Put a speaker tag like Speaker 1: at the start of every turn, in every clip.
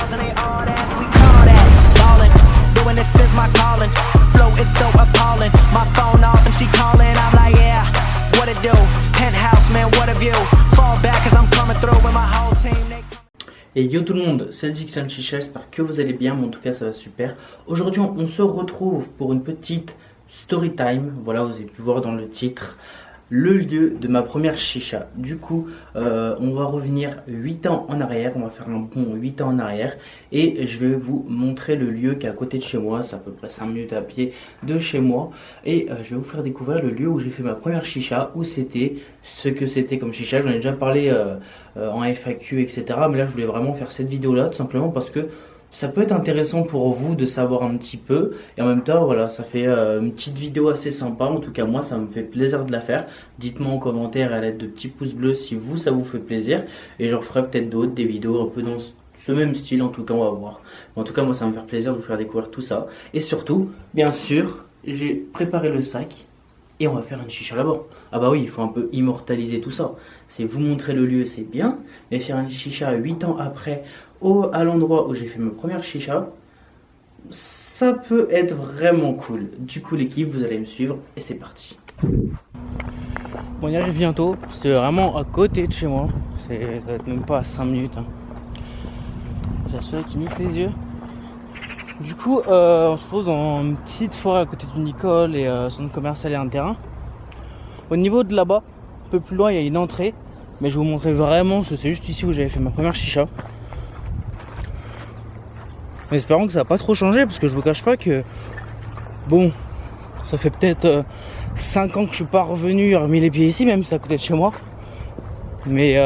Speaker 1: calls and they all that. We call that ballin'. Doing this is my calling. Flow is so appalling. My phone off and she calling. I'm like, yeah, what it do? Penthouse, man, what a view. Fall back cause I'm coming through with my whole team.
Speaker 2: Et yo tout le monde, c'est Zixan Chicha, j'espère que vous allez bien, mais en tout cas ça va super. Aujourd'hui on se retrouve pour une petite story time, voilà vous avez pu voir dans le titre, le lieu de ma première chicha. Du coup on va revenir 8 ans en arrière, on va faire un bon 8 ans en arrière. Et je vais vous montrer le lieu qui est à côté de chez moi, c'est à peu près 5 minutes à pied de chez moi. Et je vais vous faire découvrir le lieu où j'ai fait ma première chicha, où c'était, ce que c'était comme chicha. J'en ai déjà parlé en FAQ etc. Mais là je voulais vraiment faire cette vidéo là tout simplement parce que ça peut être intéressant pour vous de savoir un petit peu. Et en même temps voilà, ça fait une petite vidéo assez sympa. En tout cas moi ça me fait plaisir de la faire. Dites-moi en commentaire à l'aide de petits pouces bleus si vous ça vous fait plaisir. Et j'en ferai peut-être d'autres, des vidéos un peu dans ce même style. En tout cas on va voir. En tout cas moi ça va me faire plaisir de vous faire découvrir tout ça. Et surtout bien sûr j'ai préparé le sac. Et on va faire une chicha là-bas. Ah bah oui, il faut un peu immortaliser tout ça. C'est vous montrer le lieu, c'est bien. Mais faire une chicha 8 ans après, à l'endroit où j'ai fait ma première chicha, ça peut être vraiment cool. Du coup l'équipe, vous allez me suivre et c'est parti. On y arrive bientôt. C'est vraiment à côté de chez moi. Ça va être même pas à 5 minutes. Hein. J'ai le soleil qui nique les yeux. Du coup, on se trouve dans une petite forêt à côté d'une école et centre commercial et un terrain. Au niveau de là-bas, un peu plus loin, il y a une entrée. Mais je vais vous montrer vraiment, c'est juste ici où j'avais fait ma première chicha. En espérant que ça va pas trop changé, parce que je vous cache pas que... Bon, ça fait peut-être 5 ans que je suis pas revenu, remis les pieds ici, même si c'est à côté de chez moi. Mais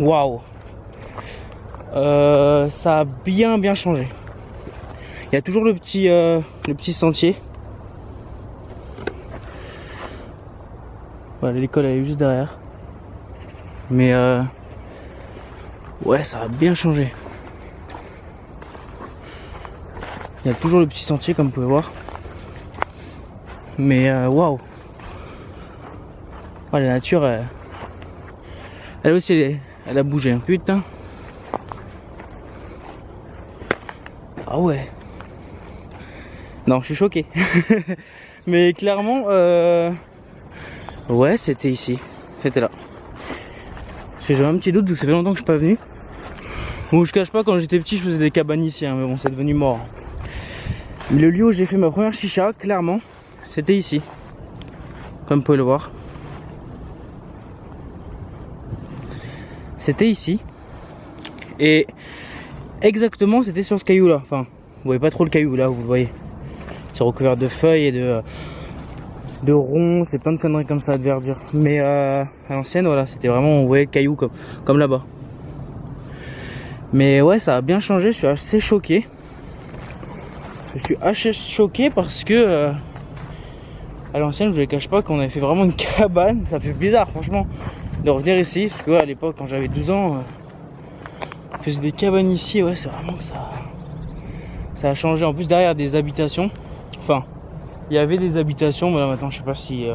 Speaker 2: waouh, ça a bien changé. Il y a toujours le petit sentier. Voilà, l'école elle est juste derrière. Mais ouais, ça a bien changé. Il y a toujours le petit sentier comme vous pouvez voir. Mais waouh. La nature, elle aussi, elle a bougé. Hein. Putain. Ah ouais. Non, je suis choqué. Mais clairement, ouais, c'était ici. C'était là. J'ai un petit doute vu que ça fait longtemps que je suis pas venu. Bon, je cache pas, quand j'étais petit, je faisais des cabanes ici, hein, mais bon, c'est devenu mort. Le lieu où j'ai fait ma première chicha, clairement, c'était ici. Comme vous pouvez le voir. C'était ici. Et exactement, c'était sur ce caillou là. Enfin, vous voyez pas trop le caillou là, vous le voyez. C'est recouvert de feuilles et de ronces et plein de conneries comme ça, de verdure. Mais à l'ancienne, voilà, c'était vraiment, vous voyez le caillou comme là-bas. Mais ouais, ça a bien changé, je suis assez choqué. Je suis assez choqué parce que à l'ancienne, je ne les cache pas qu'on avait fait vraiment une cabane. Ça fait bizarre franchement de revenir ici. Parce que ouais, à l'époque, quand j'avais 12 ans, on faisait des cabanes ici. Ouais, c'est vraiment que ça a changé. En plus derrière des habitations. Enfin, il y avait des habitations, mais là maintenant je sais pas si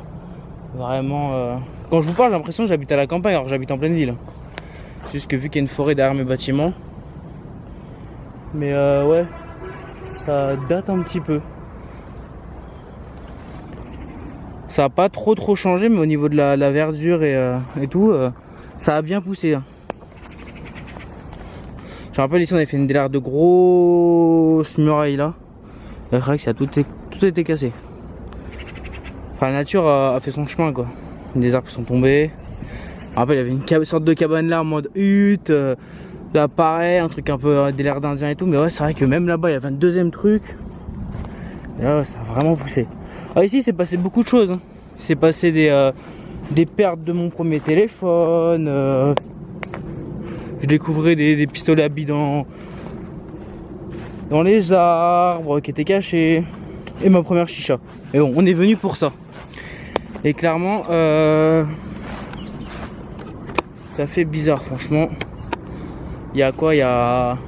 Speaker 2: vraiment... Quand je vous parle, j'ai l'impression que j'habite à la campagne alors que j'habite en pleine ville. C'est juste que vu qu'il y a une forêt derrière mes bâtiments. Mais ouais, ça date un petit peu. Ça a pas trop changé, mais au niveau de la verdure et tout, ça a bien poussé. Hein. Je me rappelle ici on avait fait une de grosses murailles là. C'est vrai que ça a tout été cassé. Enfin, la nature a fait son chemin quoi. Des arbres sont tombés. Je me rappelle il y avait une sorte de cabane là en mode hutte. Là pareil, un truc un peu des l'air d'indien et tout. Mais ouais, c'est vrai que même là-bas il y avait un deuxième truc. Et là, ça a vraiment poussé. Ah, ici c'est passé beaucoup de choses. Hein. C'est passé des pertes de mon premier téléphone. Je découvrais des pistolets à billes dans les arbres qui étaient cachés. Et ma première chicha. Et bon, on est venu pour ça. Et clairement, ça fait bizarre, franchement. Il y a quoi? Il y a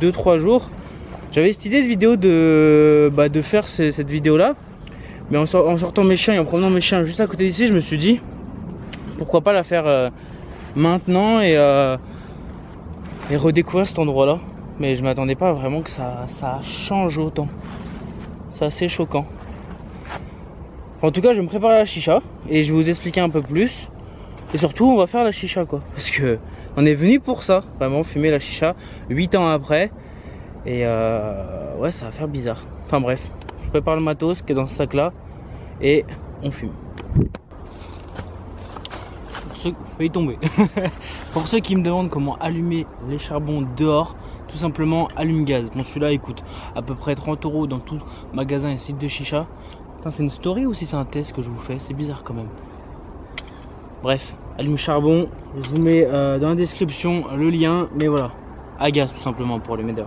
Speaker 2: 2-3 jours. J'avais cette idée de vidéo de faire cette vidéo là. Mais en sortant mes chiens et en promenant mes chiens juste à côté d'ici, je me suis dit pourquoi pas la faire maintenant et redécouvrir cet endroit là. mais je m'attendais pas vraiment que ça change autant. C'est assez choquant. En tout cas, je vais me préparer à la chicha et je vais vous expliquer un peu plus. Et surtout, on va faire la chicha quoi. Parce que on est venu pour ça, vraiment fumer la chicha 8 ans après. Et ouais, ça va faire bizarre. Enfin bref, je prépare le matos qui est dans ce sac là et on fume. Pour ceux, failli tomber. Pour ceux qui me demandent comment allumer les charbons dehors, tout simplement allume gaz. Bon, celui-là il coûte à peu près 30 € dans tout magasin et site de chicha. C'est une story ou si c'est un test que je vous fais? C'est bizarre quand même. Bref, allume charbon. Je vous mets dans la description le lien. Mais voilà, à gaz tout simplement pour allumer dehors.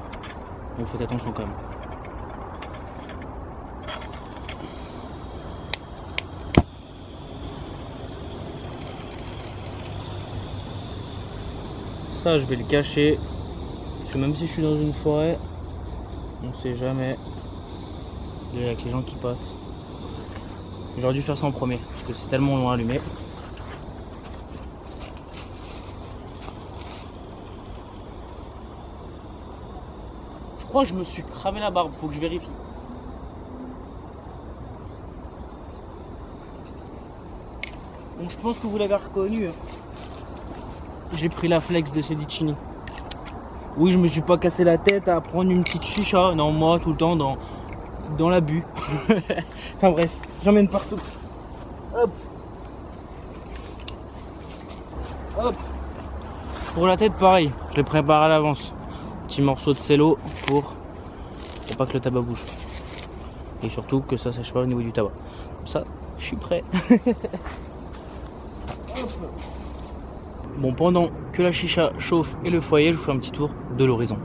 Speaker 2: Donc faites attention quand même. Ça je vais le cacher. Parce que même si je suis dans une forêt, on sait jamais. Il y a que les gens qui passent. J'aurais dû faire ça en premier parce que c'est tellement long à allumer. Je crois que je me suis cramé la barbe, faut que je vérifie. Bon, je pense que vous l'avez reconnu. J'ai pris la flex de Sedicini. Oui, je me suis pas cassé la tête à prendre une petite chicha. Non, moi tout le temps dans l'abus. Enfin bref, j'emmène partout. Hop. Hop. Pour la tête, pareil, je les prépare à l'avance. Petit morceau de cello pour pas que le tabac bouge. Et surtout que ça sèche pas au niveau du tabac. Comme ça, je suis prêt. Bon, pendant que la chicha chauffe et le foyer, je vous fais un petit tour de l'horizon.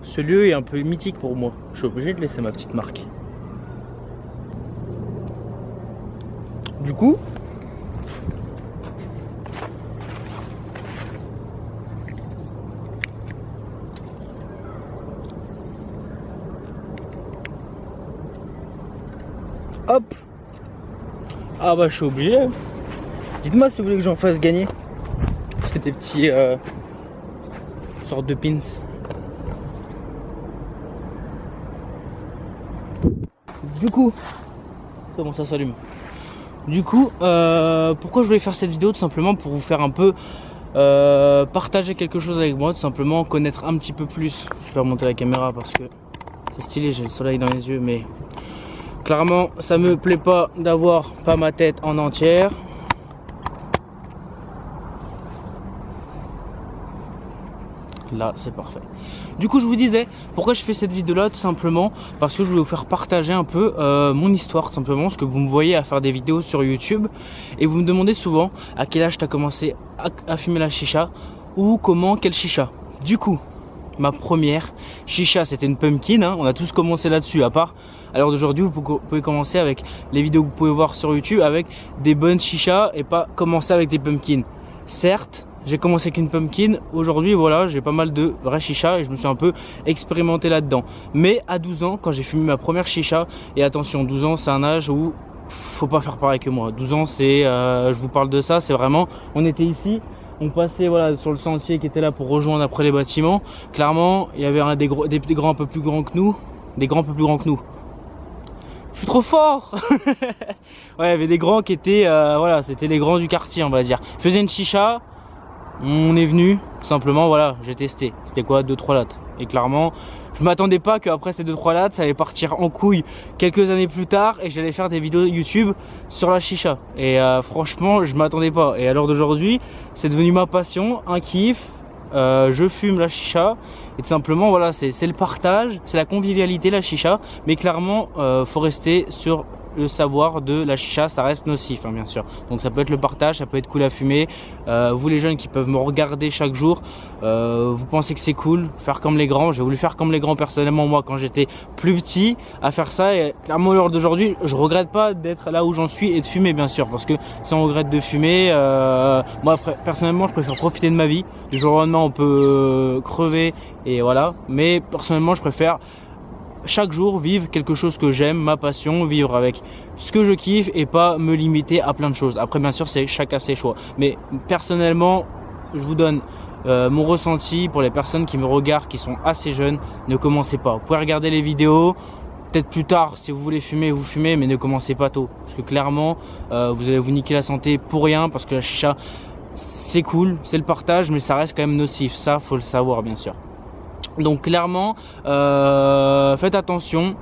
Speaker 2: Ce lieu est un peu mythique pour moi. Je suis obligé de laisser ma petite marque. Du coup, hop. Ah bah je suis obligé. Dites-moi si vous voulez que j'en fasse gagner. C'est des petits sortes de pins. Du coup, c'est bon, ça s'allume. Du coup, pourquoi je voulais faire cette vidéo? Tout simplement pour vous faire un peu partager quelque chose avec moi, tout simplement connaître un petit peu plus. Je vais remonter la caméra parce que c'est stylé, j'ai le soleil dans les yeux, mais clairement ça me plaît pas d'avoir pas ma tête en entière. Là c'est parfait. Du coup je vous disais pourquoi je fais cette vidéo là, tout simplement parce que je voulais vous faire partager un peu mon histoire, tout simplement parce que vous me voyez à faire des vidéos sur YouTube et vous me demandez souvent à quel âge tu as commencé à fumer la chicha ou comment, quelle chicha. Du coup ma première chicha c'était une pumpkin, hein. On a tous commencé là-dessus, à part à l'heure d'aujourd'hui vous pouvez commencer avec les vidéos que vous pouvez voir sur YouTube avec des bonnes chichas et pas commencer avec des pumpkins. Certes j'ai commencé avec une pumpkin, aujourd'hui voilà j'ai pas mal de vraies chichas et je me suis un peu expérimenté là-dedans. Mais à 12 ans quand j'ai fumé ma première chicha, et attention 12 ans c'est un âge où faut pas faire pareil que moi. 12 ans c'est, je vous parle de ça, c'est vraiment, on était ici, on passait voilà sur le sentier qui était là pour rejoindre après les bâtiments. Clairement il y avait des grands un peu plus grands que nous, des grands un peu plus grands que nous. Je suis trop fort. Ouais, il y avait des grands qui étaient, voilà, c'était les grands du quartier on va dire. Ils faisaient une chicha. On est venu, tout simplement, voilà, j'ai testé. C'était quoi, 2-3 lattes. Et clairement, je m'attendais pas qu'après ces 2-3 lattes ça allait partir en couille quelques années plus tard et j'allais faire des vidéos YouTube sur la chicha. Et franchement je m'attendais pas. Et à l'heure d'aujourd'hui c'est devenu ma passion, un kiff. Je fume la chicha et tout simplement voilà, c'est le partage, c'est la convivialité la chicha, mais clairement faut rester sur le savoir de la chicha, ça reste nocif hein, bien sûr. Donc ça peut être le partage, ça peut être cool à fumer. Vous les jeunes qui peuvent me regarder chaque jour, vous pensez que c'est cool faire comme les grands. J'ai voulu faire comme les grands personnellement moi quand j'étais plus petit à faire ça, et clairement à l'heure d'aujourd'hui je regrette pas d'être là où j'en suis et de fumer bien sûr, parce que si on regrette de fumer, moi personnellement je préfère profiter de ma vie. Du jour au lendemain on peut crever et voilà, mais personnellement je préfère chaque jour vivre quelque chose que j'aime, ma passion, vivre avec ce que je kiffe et pas me limiter à plein de choses. Après bien sûr c'est chacun ses choix, mais personnellement je vous donne mon ressenti pour les personnes qui me regardent, qui sont assez jeunes. Ne commencez pas, vous pouvez regarder les vidéos peut-être plus tard si vous voulez fumer, vous fumez, mais ne commencez pas tôt, parce que clairement vous allez vous niquer la santé pour rien, parce que la chicha c'est cool, c'est le partage, mais ça reste quand même nocif, ça faut le savoir bien sûr. Donc clairement faites attention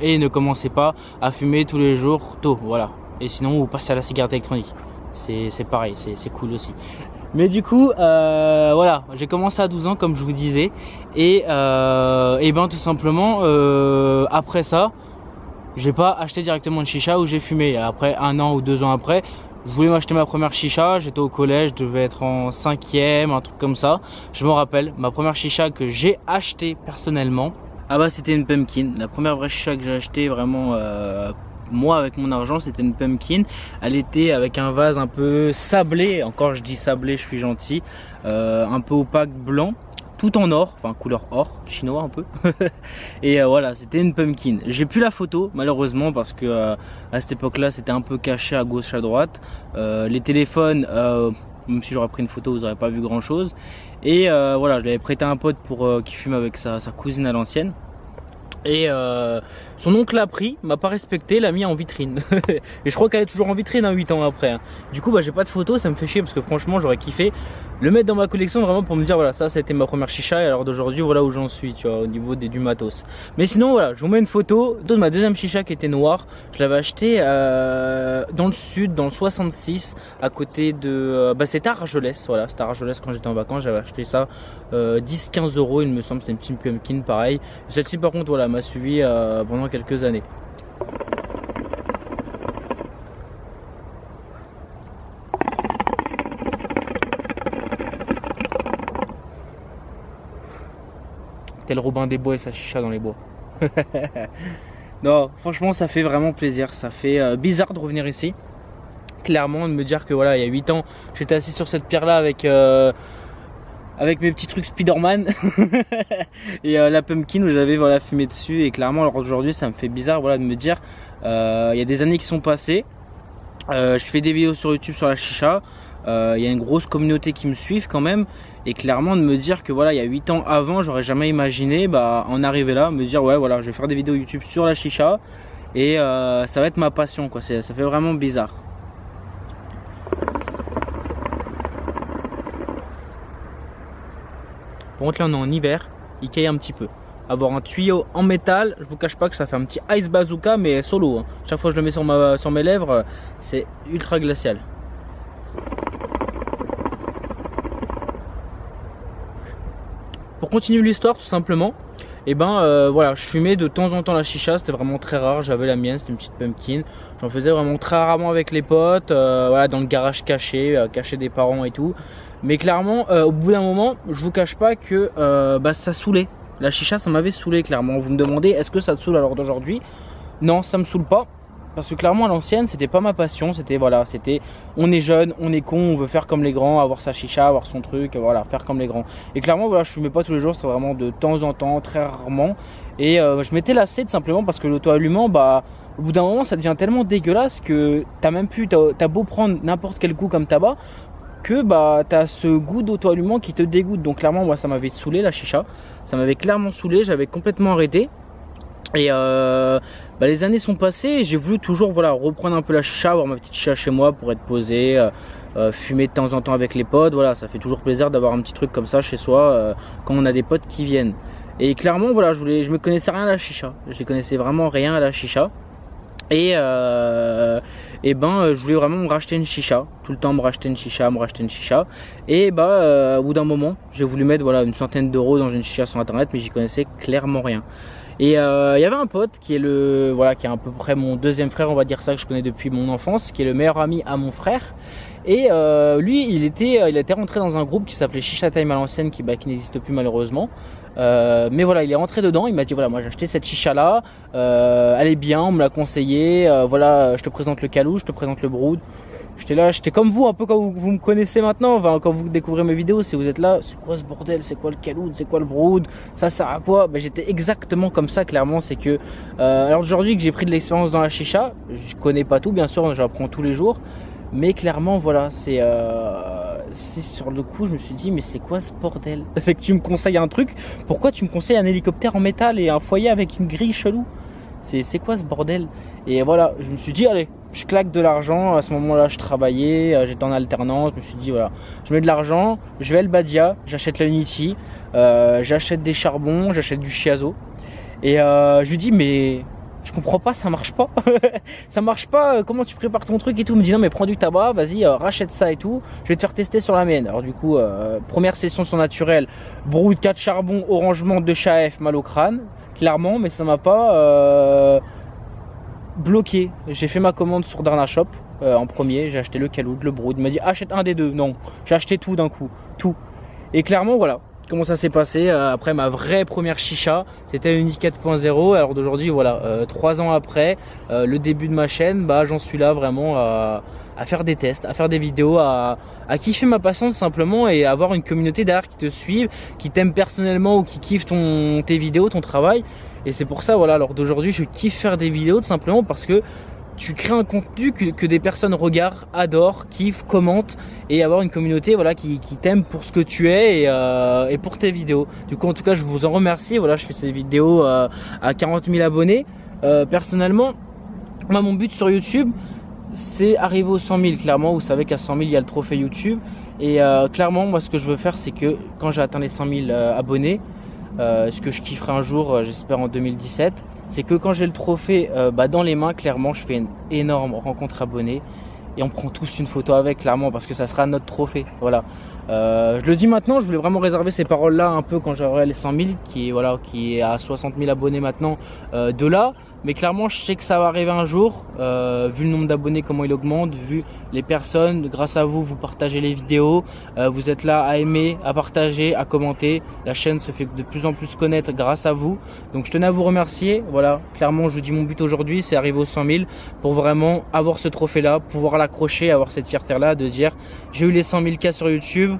Speaker 2: et ne commencez pas à fumer tous les jours tôt, voilà. Et sinon vous passez à la cigarette électronique, c'est pareil, c'est cool aussi. Mais du coup voilà, j'ai commencé à 12 ans comme je vous disais, et ben tout simplement après ça j'ai pas acheté directement de chicha où j'ai fumé. Après 1 an ou 2 ans après, je voulais m'acheter ma première chicha, j'étais au collège, je devais être en 5e, un truc comme ça. Je me rappelle, ma première chicha que j'ai achetée personnellement, ah bah c'était une pumpkin. La première vraie chicha que j'ai achetée vraiment moi avec mon argent, c'était une pumpkin. Elle était avec un vase un peu sablé, encore je dis sablé, je suis gentil, un peu opaque blanc, tout en or, enfin couleur or, chinois un peu. Et voilà, c'était une pumpkin. J'ai plus la photo malheureusement parce que à cette époque là c'était un peu caché à gauche à droite. Les téléphones, même si j'aurais pris une photo vous n'aurez pas vu grand chose. Et voilà, je l'avais prêté à un pote pour qui fume avec sa cousine à l'ancienne. Et son oncle l'a pris, m'a pas respecté, l'a mis en vitrine. Et je crois qu'elle est toujours en vitrine 8 ans après hein. Du coup bah j'ai pas de photo, ça me fait chier parce que franchement j'aurais kiffé le mettre dans ma collection vraiment pour me dire voilà, ça c'était ma première chicha, et alors d'aujourd'hui voilà où j'en suis, tu vois, au niveau du matos. Mais sinon voilà, je vous mets une photo de ma deuxième chicha qui était noire. Je l'avais acheté dans le sud, dans le 66, à côté de c'était à Argelès, voilà, c'était à Argelès quand j'étais en vacances. J'avais acheté ça 10-15 euros il me semble, c'était une petite pumpkin pareil. Celle-ci par contre voilà m'a suivi pendant quelques années. Tel Robin des Bois et sa chicha dans les bois. Non, franchement ça fait vraiment plaisir, ça fait bizarre de revenir ici. Clairement de me dire que voilà, il y a 8 ans j'étais assis sur cette pierre là avec mes petits trucs Spider-Man et la pumpkin où j'avais voilà, fumé dessus. Et clairement alors aujourd'hui ça me fait bizarre voilà, de me dire il y a des années qui sont passées, je fais des vidéos sur YouTube sur la chicha, il y a une grosse communauté qui me suivent quand même. Et clairement de me dire que voilà, il y a 8 ans avant j'aurais jamais imaginé en arriver là, me dire ouais voilà, je vais faire des vidéos YouTube sur la chicha et ça va être ma passion quoi. Ça fait vraiment bizarre. Par contre là on est en hiver, il caille un petit peu. Avoir un tuyau en métal, je vous cache pas que ça fait un petit ice bazooka mais solo hein. Chaque fois que je le mets sur mes lèvres, c'est ultra glacial. Pour continuer l'histoire tout simplement, et voilà, je fumais de temps en temps la chicha, c'était vraiment très rare. J'avais la mienne, c'était une petite pumpkin. J'en faisais vraiment très rarement avec les potes, voilà, dans le garage caché, caché des parents et tout. Mais clairement, au bout d'un moment, je vous cache pas que ça saoulait. La chicha, ça m'avait saoulé clairement. Vous me demandez, est-ce que ça te saoule à l'heure d'aujourd'hui? Non, ça me saoule pas. Parce que clairement à l'ancienne c'était pas ma passion, c'était voilà, c'était on est jeune, on est con, on veut faire comme les grands, avoir sa chicha, avoir son truc, voilà, faire comme les grands. Et clairement voilà, je fumais pas tous les jours, c'était vraiment de temps en temps, très rarement. Et je m'étais lassé tout simplement parce que l'auto-allumant, au bout d'un moment ça devient tellement dégueulasse que t'as beau prendre n'importe quel goût comme tabac, que t'as ce goût d'auto-allumant qui te dégoûte. Donc clairement moi ça m'avait saoulé la chicha, ça m'avait clairement saoulé, j'avais complètement arrêté. Et les années sont passées et j'ai voulu toujours voilà, reprendre un peu la chicha, avoir ma petite chicha chez moi pour être posé, fumer de temps en temps avec les potes. Voilà, ça fait toujours plaisir d'avoir un petit truc comme ça chez soi quand on a des potes qui viennent. Et clairement voilà, je me connaissais rien à la chicha, je connaissais vraiment rien à la chicha. Et je voulais vraiment me racheter une chicha, tout le temps me racheter une chicha. Et au bout d'un moment, j'ai voulu mettre voilà, une centaine d'euros dans une chicha sur internet, mais j'y connaissais clairement rien. Et il y avait un pote qui est qui est à peu près mon deuxième frère, on va dire ça, que je connais depuis mon enfance, qui est le meilleur ami à mon frère. Et lui, il était rentré dans un groupe qui s'appelait Chicha Time à l'ancienne, qui n'existe plus malheureusement. Mais voilà, il est rentré dedans, il m'a dit voilà, moi j'ai acheté cette chicha là, elle est bien, on me l'a conseillé, voilà, je te présente le calou, je te présente le brood. J'étais comme vous, un peu quand vous me connaissez maintenant, enfin, quand vous découvrez mes vidéos, si vous êtes là, c'est quoi ce bordel, c'est quoi le calou, c'est quoi le brood, ça sert à quoi? J'étais exactement comme ça, clairement. C'est que alors aujourd'hui que j'ai pris de l'expérience dans la chicha, je connais pas tout, bien sûr, j'apprends tous les jours, mais clairement voilà, c'est sur le coup je me suis dit mais c'est quoi ce bordel? C'est que tu me conseilles un truc, pourquoi tu me conseilles un hélicoptère en métal et un foyer avec une grille chelou? C'est quoi ce bordel? Et voilà, je me suis dit allez, je claque de l'argent. À ce moment-là je travaillais, j'étais en alternance, je me suis dit voilà, je mets de l'argent, je vais à El Badia, j'achète la Unity, j'achète des charbons, j'achète du Chiazo. Et je lui dis mais je comprends pas, ça marche pas. Ça marche pas, comment tu prépares ton truc et tout. Il me dit non mais prends du tabac, vas-y rachète ça et tout, je vais te faire tester sur la mienne. Alors du coup première session sur naturel, brood 4 charbons, orangement de Chaef, mal au crâne, clairement, mais ça m'a pas bloqué. J'ai fait ma commande sur Darna Shop en premier, j'ai acheté le caloud, le brood. Il m'a dit achète un des deux, non, j'ai acheté tout d'un coup, tout. Et clairement voilà comment ça s'est passé. Après ma vraie première chicha, c'était une Unity 4.0. Alors d'aujourd'hui voilà, 3 ans après le début de ma chaîne, j'en suis là vraiment à faire des tests, à faire des vidéos, à kiffer ma passion tout simplement, et avoir une communauté derrière qui te suive, qui t'aime personnellement ou qui kiffe tes vidéos, ton travail. Et c'est pour ça voilà, alors d'aujourd'hui je kiffe faire des vidéos tout simplement parce que tu crées un contenu que des personnes regardent, adorent, kiffent, commentent, et avoir une communauté voilà, qui t'aime pour ce que tu es et pour tes vidéos. Du coup en tout cas je vous en remercie. Voilà, je fais ces vidéos à 40 000 abonnés. Personnellement moi mon but sur YouTube c'est arriver aux 100 000. Clairement vous savez qu'à 100 000 il y a le trophée YouTube. Et clairement moi ce que je veux faire c'est que quand j'ai atteint les 100 000 abonnés, ce que je kifferai un jour, j'espère en 2017, c'est que quand j'ai le trophée dans les mains, clairement je fais une énorme rencontre abonnée et on prend tous une photo avec, clairement, parce que ça sera notre trophée. Voilà. Je le dis maintenant, je voulais vraiment réserver ces paroles là un peu quand j'aurai les 100 000, qui est à 60 000 abonnés maintenant, de là. Mais clairement je sais que ça va arriver un jour, vu le nombre d'abonnés comment il augmente, vu les personnes, grâce à vous, vous partagez les vidéos, vous êtes là à aimer, à partager, à commenter. La chaîne se fait de plus en plus connaître grâce à vous. Donc je tenais à vous remercier. Voilà, clairement je vous dis mon but aujourd'hui c'est arriver aux 100 000 pour vraiment avoir ce trophée là, pouvoir l'accrocher, avoir cette fierté là de dire j'ai eu les 100 000 cas sur YouTube.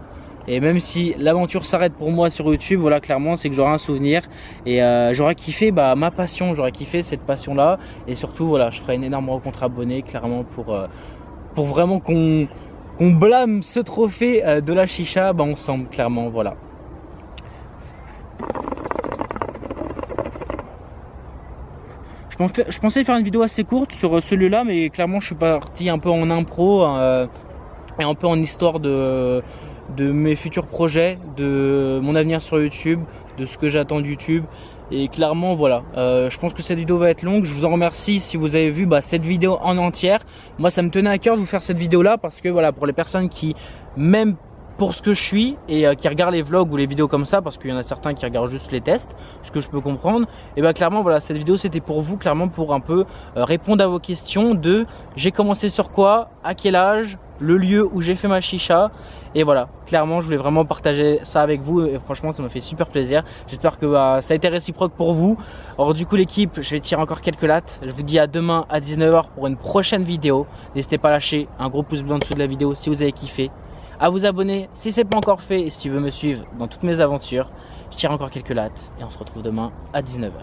Speaker 2: Et même si l'aventure s'arrête pour moi sur YouTube, voilà, clairement c'est que j'aurai un souvenir et j'aurai kiffé ma passion, j'aurai kiffé cette passion là. Et surtout voilà, je ferai une énorme rencontre abonnée clairement pour vraiment qu'on blâme ce trophée de la chicha ensemble, clairement. Voilà. Je pensais faire une vidéo assez courte sur celui-là, mais clairement je suis parti un peu en impro et un peu en histoire de mes futurs projets, de mon avenir sur YouTube, de ce que j'attends de YouTube. Et clairement voilà, je pense que cette vidéo va être longue. Je vous en remercie si vous avez vu cette vidéo en entière. Moi ça me tenait à cœur de vous faire cette vidéo là parce que voilà, pour les personnes qui m'aiment pour ce que je suis et qui regardent les vlogs ou les vidéos comme ça, parce qu'il y en a certains qui regardent juste les tests, ce que je peux comprendre, et clairement voilà, cette vidéo c'était pour vous, clairement pour un peu répondre à vos questions de j'ai commencé sur quoi, à quel âge, le lieu où j'ai fait ma chicha. Et voilà, clairement je voulais vraiment partager ça avec vous et franchement ça m'a fait super plaisir. J'espère que ça a été réciproque pour vous. Alors du coup l'équipe, je vais tirer encore quelques lattes. Je vous dis à demain à 19 h pour une prochaine vidéo. N'hésitez pas à lâcher un gros pouce bleu en dessous de la vidéo si vous avez kiffé, à vous abonner si ce n'est pas encore fait, et si tu veux me suivre dans toutes mes aventures. Je tire encore quelques lattes et on se retrouve demain à 19 h.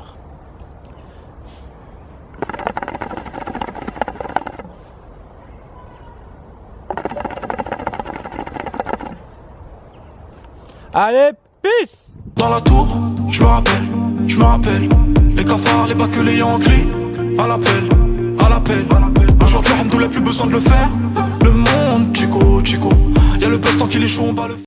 Speaker 2: Allez, peace!
Speaker 3: Dans la tour, je me rappelle les cafards, les bacs, les Yankees. À l'appel Aujourd'hui, on n'a plus besoin de le faire. Le monde, chico, y'a le pestant qui les chaud, on bat le